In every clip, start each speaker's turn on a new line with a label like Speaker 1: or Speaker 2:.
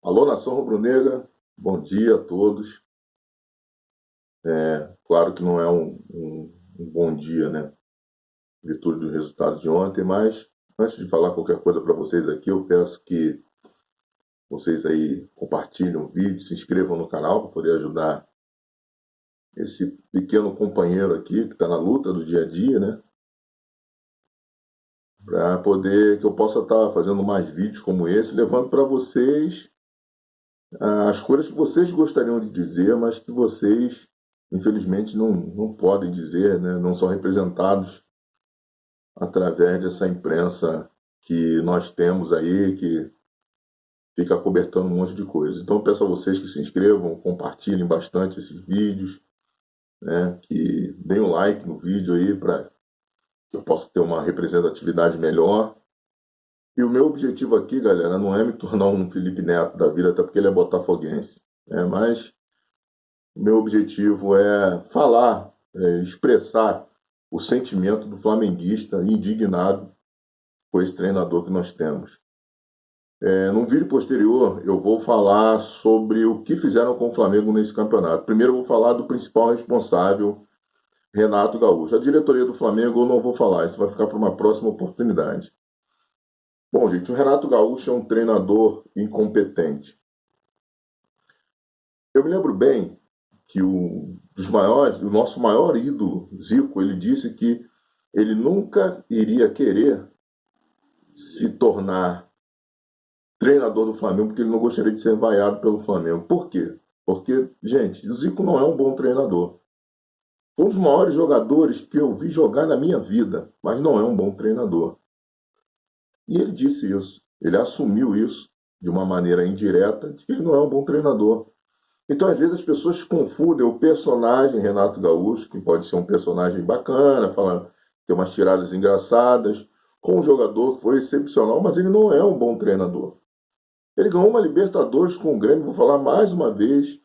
Speaker 1: Alô, Nação Rubro-Negra, bom dia a todos. Claro que não é um bom dia, né? Virtude dos resultados de ontem, mas antes de falar qualquer coisa para vocês aqui, eu peço que vocês aí compartilhem o vídeo, se inscrevam no canal para poder ajudar esse pequeno companheiro aqui que está na luta do dia a dia, né? Para poder que eu possa estar fazendo mais vídeos como esse, levando para vocês as coisas que vocês gostariam de dizer, mas que vocês, infelizmente, não podem dizer, né? Não são representados através dessa imprensa que nós temos aí, que fica cobertando um monte de coisa. Então, eu peço a vocês que se inscrevam, compartilhem bastante esses vídeos, né? Que deem um like no vídeo aí para que eu possa ter uma representatividade melhor. E o meu objetivo aqui, galera, não é me tornar um Felipe Neto da vida, até porque ele é botafoguense, né? Mas o meu objetivo é falar, expressar o sentimento do flamenguista indignado com esse treinador que nós temos. Num vídeo posterior, eu vou falar sobre o que fizeram com o Flamengo nesse campeonato. Primeiro, eu vou falar do principal responsável, Renato Gaúcho. A diretoria do Flamengo eu não vou falar, isso vai ficar para uma próxima oportunidade. Bom, gente, o Renato Gaúcho é um treinador incompetente. Eu me lembro bem que o nosso maior ídolo, Zico, ele disse que ele nunca iria querer se tornar treinador do Flamengo porque ele não gostaria de ser vaiado pelo Flamengo. Por quê? Porque, gente, o Zico não é um bom treinador. Foi um dos maiores jogadores que eu vi jogar na minha vida, mas não é um bom treinador. E ele disse isso. Ele assumiu isso de uma maneira indireta, de que ele não é um bom treinador. Então, às vezes, as pessoas confundem o personagem Renato Gaúcho, que pode ser um personagem bacana, ter umas tiradas engraçadas, com um jogador que foi excepcional, mas ele não é um bom treinador. Ele ganhou uma Libertadores com o Grêmio, vou falar mais uma vez,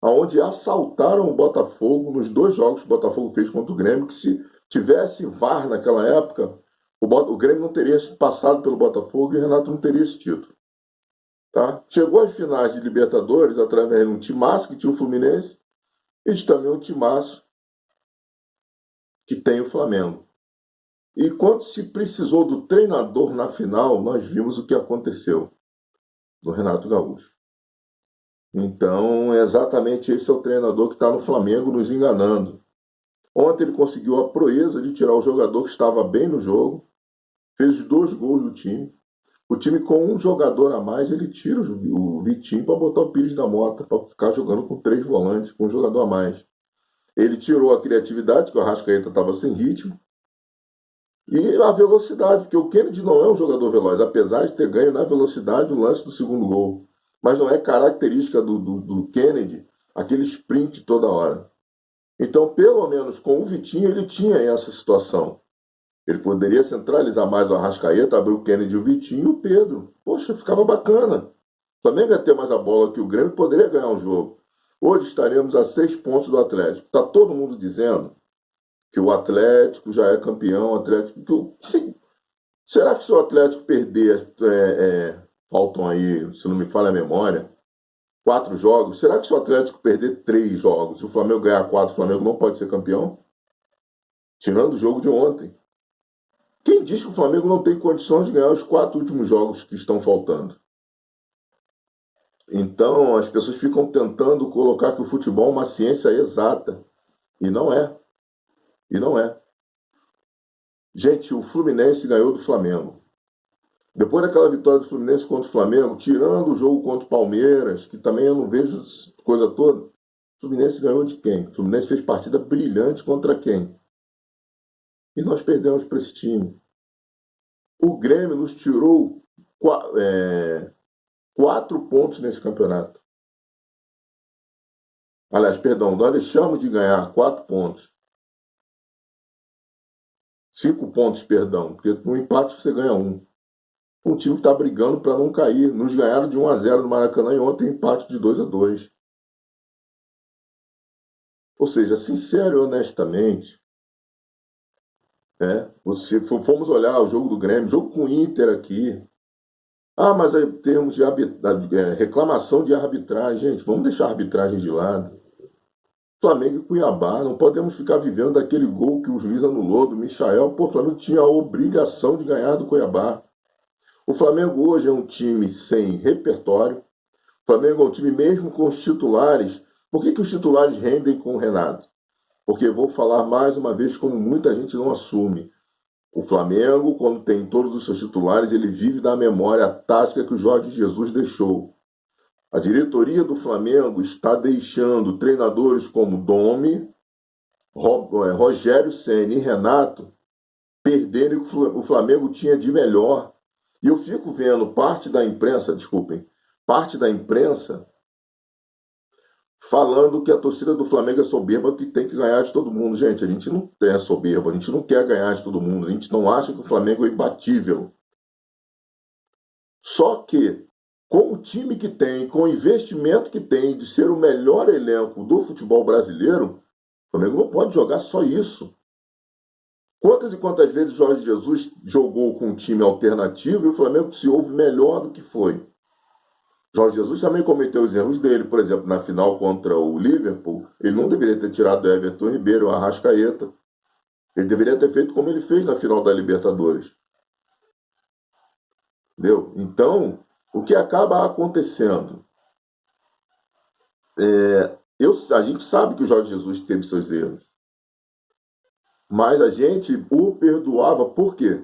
Speaker 1: aonde assaltaram o Botafogo nos 2 jogos que o Botafogo fez contra o Grêmio, que se tivesse VAR naquela época, o Grêmio não teria passado pelo Botafogo e o Renato não teria esse título. Tá? Chegou às finais de Libertadores através de um timaço que tinha o Fluminense e de também um timaço que tem o Flamengo. E quando se precisou do treinador na final, nós vimos o que aconteceu do Renato Gaúcho. Então, exatamente esse é o treinador que está no Flamengo nos enganando. Ontem ele conseguiu a proeza de tirar o jogador que estava bem no jogo, fez os 2 gols do time. O time com um jogador a mais, ele tira o Vitinho para botar o Pires da Mota, para ficar jogando com 3 volantes, com um jogador a mais. Ele tirou a criatividade, que o Arrascaeta estava sem ritmo, e a velocidade, porque o Kennedy não é um jogador veloz, apesar de ter ganho na velocidade o lance do segundo gol. Mas não é característica do Kennedy aquele sprint toda hora. Então, pelo menos com o Vitinho, ele tinha essa situação. Ele poderia centralizar mais o Arrascaeta, abrir o Kennedy, o Vitinho e o Pedro. Poxa, ficava bacana. O Flamengo ia ter mais a bola que o Grêmio, poderia ganhar um jogo. Hoje estaremos a 6 pontos do Atlético. Está todo mundo dizendo que o Atlético já é campeão. Será que se o Atlético perder, faltam aí, se não me falha a memória, 4 jogos, será que se o Atlético perder 3 jogos, se o Flamengo ganhar 4, o Flamengo não pode ser campeão? Tirando o jogo de ontem. Quem diz que o Flamengo não tem condições de ganhar os 4 últimos jogos que estão faltando? Então, as pessoas ficam tentando colocar que o futebol é uma ciência exata. E não é. E não é. Gente, o Fluminense ganhou do Flamengo. Depois daquela vitória do Fluminense contra o Flamengo, tirando o jogo contra o Palmeiras, que também eu não vejo coisa toda, o Fluminense ganhou de quem? O Fluminense fez partida brilhante contra quem? E nós perdemos para esse time. O Grêmio nos tirou 4 pontos nesse campeonato. Aliás, perdão, nós deixamos de ganhar 4 pontos. 5 pontos, perdão, porque no empate você ganha 1. Um time que está brigando para não cair. Nos ganharam de 1-0 no Maracanã e ontem empate de 2-2. Ou seja, sincero e honestamente, fomos olhar o jogo do Grêmio, jogo com o Inter aqui. Ah, mas aí temos de reclamação de arbitragem. Gente, vamos deixar a arbitragem de lado. Flamengo e Cuiabá, não podemos ficar vivendo daquele gol que o juiz anulou do Michael. Pô, o Flamengo tinha a obrigação de ganhar do Cuiabá. O Flamengo hoje é um time sem repertório. O Flamengo é um time mesmo com os titulares. Por que os titulares rendem com o Renato? Porque vou falar mais uma vez como muita gente não assume. O Flamengo, quando tem todos os seus titulares, ele vive da memória tática que o Jorge Jesus deixou. A diretoria do Flamengo está deixando treinadores como Domi, Rogério Ceni e Renato perderem o que o Flamengo tinha de melhor. E eu fico vendo parte da imprensa falando que a torcida do Flamengo é soberba, que tem que ganhar de todo mundo. Gente, a gente não é soberba, a gente não quer ganhar de todo mundo, a gente não acha que o Flamengo é imbatível. Só que, com o time que tem, com o investimento que tem de ser o melhor elenco do futebol brasileiro, o Flamengo não pode jogar só isso. Quantas e quantas vezes Jorge Jesus jogou com um time alternativo e o Flamengo se ouve melhor do que foi? Jorge Jesus também cometeu os erros dele, por exemplo, na final contra o Liverpool, ele não deveria ter tirado o Everton Ribeiro, o Arrascaeta. Ele deveria ter feito como ele fez na final da Libertadores. Entendeu? Então, o que acaba acontecendo? A gente sabe que o Jorge Jesus teve seus erros. Mas a gente o perdoava. Por quê?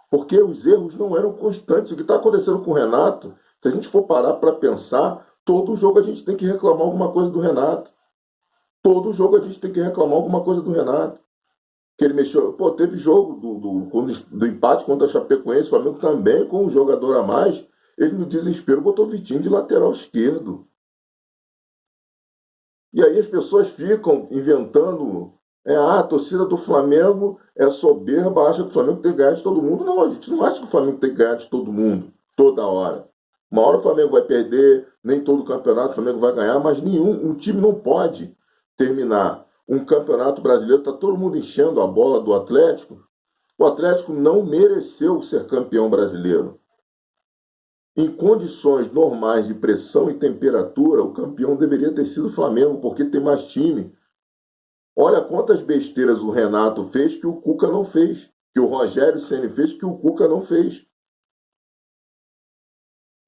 Speaker 1: Porque os erros não eram constantes. O que está acontecendo com o Renato, se a gente for parar para pensar, todo jogo a gente tem que reclamar alguma coisa do Renato. Todo jogo a gente tem que reclamar alguma coisa do Renato. Que ele mexeu. Pô, teve jogo do empate contra a Chapecoense, o Flamengo também, com um jogador a mais. Ele, no desespero, botou o Vitinho de lateral esquerdo. E aí as pessoas ficam inventando. A torcida do Flamengo é soberba, acha que o Flamengo tem que ganhar de todo mundo. Não, a gente não acha que o Flamengo tem que ganhar de todo mundo, toda hora. Uma hora o Flamengo vai perder, nem todo campeonato o Flamengo vai ganhar, mas um time não pode terminar um campeonato brasileiro, está todo mundo enchendo a bola do Atlético. O Atlético não mereceu ser campeão brasileiro. Em condições normais de pressão e temperatura, o campeão deveria ter sido o Flamengo, porque tem mais time. Olha quantas besteiras o Renato fez que o Cuca não fez, que o Rogério Ceni fez que o Cuca não fez.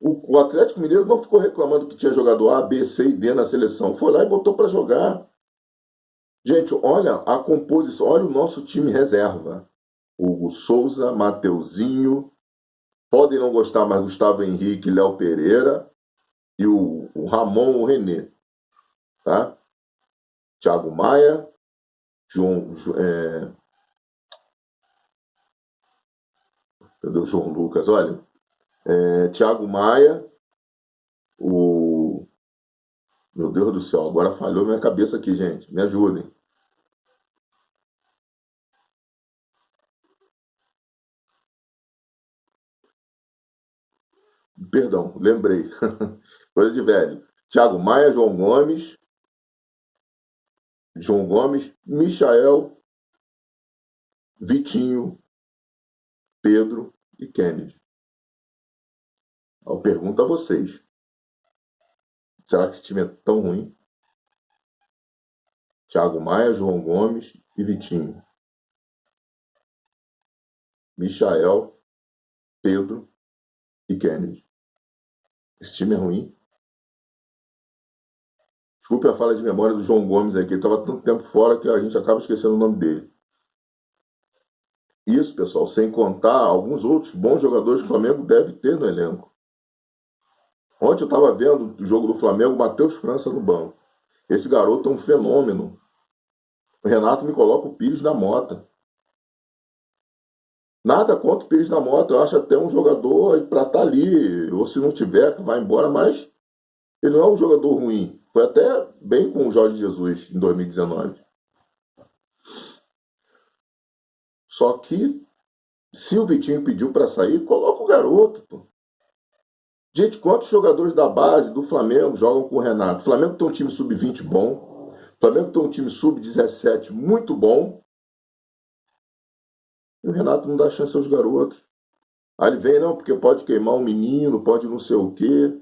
Speaker 1: O Atlético Mineiro não ficou reclamando que tinha jogador A, B, C e D na seleção. Foi lá e botou para jogar. Gente, olha a composição, olha o nosso time reserva. Hugo Souza, Mateuzinho, podem não gostar, mas Gustavo Henrique, Léo Pereira e o Ramon, o René. Tá? Thiago Maia, João Lucas, olha. Thiago Maia, meu Deus do céu, agora falhou minha cabeça aqui, gente. Me ajudem. Perdão, lembrei. Coisa de velho. Thiago Maia, João Gomes, Michael, Vitinho, Pedro e Kennedy. Eu pergunto a vocês. Será que esse time é tão ruim? Thiago Maia, João Gomes e Vitinho. Michael, Pedro e Kennedy. Esse time é ruim? Desculpe a falha de memória do João Gomes aqui. Ele estava tanto tempo fora que a gente acaba esquecendo o nome dele. Isso, pessoal, sem contar alguns outros bons jogadores que o Flamengo deve ter no elenco. Ontem eu estava vendo o jogo do Flamengo, Matheus França no banco. Esse garoto é um fenômeno. O Renato me coloca o Pires da Mota. Nada contra o Pires da Mota, eu acho até um jogador para estar ali, ou se não tiver, que vai embora, mas ele não é um jogador ruim. Foi até bem com o Jorge Jesus em 2019. Só que, se o Vitinho pediu para sair, coloca o garoto. Pô. Gente, quantos jogadores da base do Flamengo jogam com o Renato? O Flamengo tem um time sub-20 bom. O Flamengo tem um time sub-17 muito bom. E o Renato não dá chance aos garotos. Aí ele vem, não, porque pode queimar um menino, pode não sei o quê.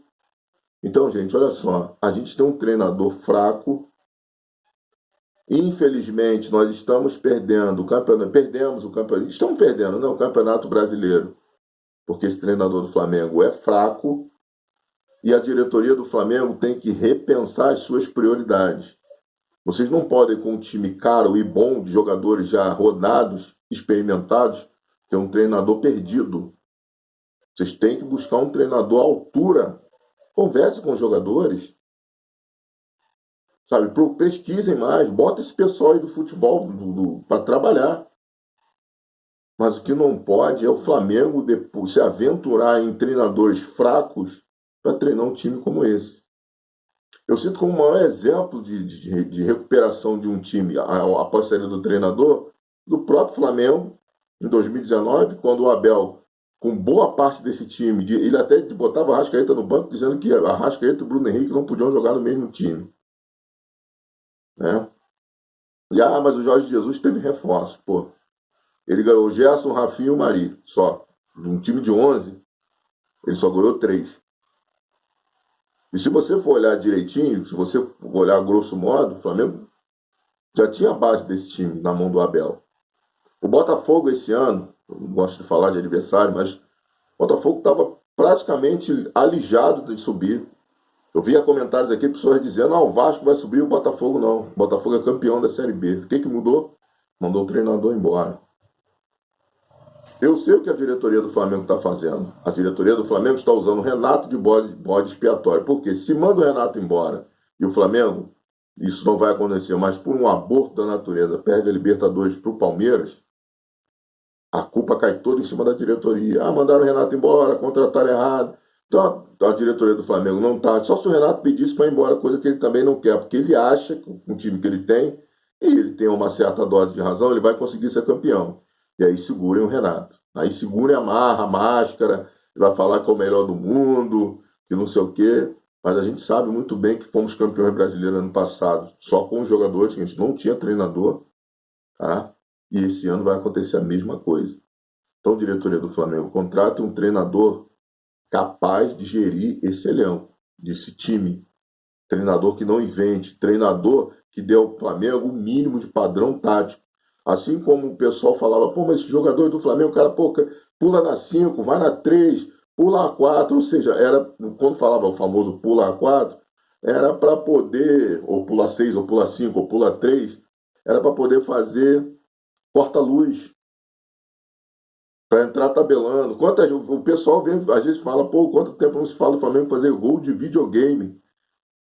Speaker 1: Então, gente, olha só, a gente tem um treinador fraco. Infelizmente, nós estamos perdendo o campeonato, perdemos o campeonato, estamos perdendo, né, o Campeonato Brasileiro, porque esse treinador do Flamengo é fraco e a diretoria do Flamengo tem que repensar as suas prioridades. Vocês não podem, com um time caro e bom, de jogadores já rodados, experimentados, ter um treinador perdido. Vocês têm que buscar um treinador à altura. Converse com os jogadores. Sabe, pesquisem mais, bota esse pessoal aí do futebol para trabalhar. Mas o que não pode é o Flamengo depois se aventurar em treinadores fracos para treinar um time como esse. Eu sinto como o maior exemplo de recuperação de um time após a saída do treinador, do próprio Flamengo, em 2019, quando o Abel, com boa parte desse time, ele até botava a Arrascaeta no banco, dizendo que a Arrascaeta e o Bruno Henrique não podiam jogar no mesmo time. Né? E, mas o Jorge Jesus teve reforço. Pô. Ele ganhou o Gerson, o Rafinha e o Mari, só. De um time de 11, ele só ganhou 3. E se você for olhar direitinho, se você for olhar grosso modo, o Flamengo já tinha a base desse time na mão do Abel. O Botafogo esse ano, eu não gosto de falar de adversário, mas o Botafogo estava praticamente alijado de subir. Eu via comentários aqui, pessoas dizendo, o Vasco vai subir, o Botafogo não. O Botafogo é campeão da Série B. O que mudou? Mandou o treinador embora. Eu sei o que a diretoria do Flamengo está fazendo. A diretoria do Flamengo está usando o Renato de bode expiatório. Porque se manda o Renato embora e o Flamengo, isso não vai acontecer, mas por um aborto da natureza, perde a Libertadores para o Palmeiras, a culpa cai toda em cima da diretoria. Mandaram o Renato embora, contrataram errado. Então a diretoria do Flamengo não está. Só se o Renato pedisse para ir embora, coisa que ele também não quer, porque ele acha que com o time que ele tem, e ele tem uma certa dose de razão, ele vai conseguir ser campeão. E aí segurem o Renato. Aí segurem a marra, a máscara, ele vai falar que é o melhor do mundo, que não sei o quê. Mas a gente sabe muito bem que fomos campeões brasileiros ano passado, só com os jogadores, que a gente não tinha treinador, tá? E esse ano vai acontecer a mesma coisa. Então, diretoria do Flamengo, contrata um treinador capaz de gerir esse elenco, desse time. Treinador que não invente, treinador que dê ao Flamengo o mínimo de padrão tático. Assim como o pessoal falava, mas esse jogador do Flamengo, o cara, pula na 5, vai na 3, pula a 4, ou seja, era, quando falava o famoso pula a 4, era para poder, ou pula 6, ou pula 5, ou pula 3, era para poder fazer porta-luz, para entrar tabelando. O pessoal vem, às vezes fala, quanto tempo não se fala do Flamengo fazer gol de videogame?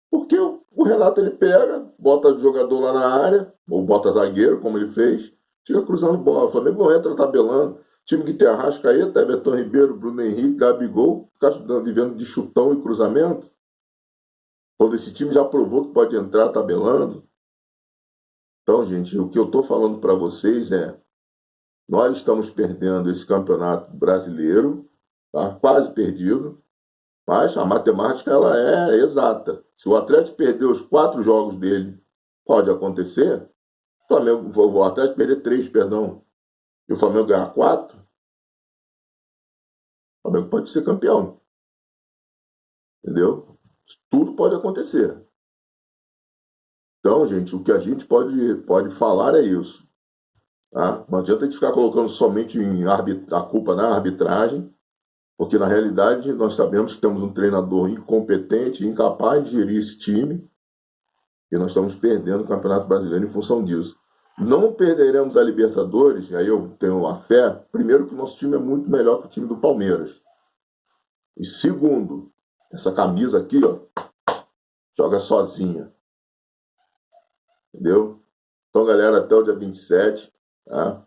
Speaker 1: Porque o Renato ele pega, bota o jogador lá na área, ou bota zagueiro, como ele fez, fica cruzando bola. O Flamengo não entra tabelando. Time que tem Arrascaeta, Everton Ribeiro, Bruno Henrique, Gabigol, ficar vivendo de chutão e cruzamento. Quando esse time já provou que pode entrar tabelando. Então, gente, o que eu estou falando para vocês é, nós estamos perdendo esse campeonato brasileiro, tá? Quase perdido, mas a matemática ela é exata. Se o Atlético perder os 4 jogos dele, pode acontecer, o Atlético perder 3, perdão, e o Flamengo ganhar 4, o Flamengo pode ser campeão. Entendeu? Tudo pode acontecer. Então, gente, o que a gente pode falar é isso. Tá? Não adianta a gente ficar colocando somente a culpa na arbitragem, porque na realidade nós sabemos que temos um treinador incompetente, incapaz de gerir esse time, e nós estamos perdendo o Campeonato Brasileiro em função disso. Não perderemos a Libertadores, e aí eu tenho a fé, primeiro que o nosso time é muito melhor que o time do Palmeiras. E segundo, essa camisa aqui, ó, joga sozinha. Entendeu? Então, galera, até o dia 27, tá?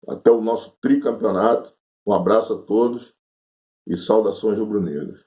Speaker 1: Até o nosso tricampeonato. Um abraço a todos e saudações rubro-negras.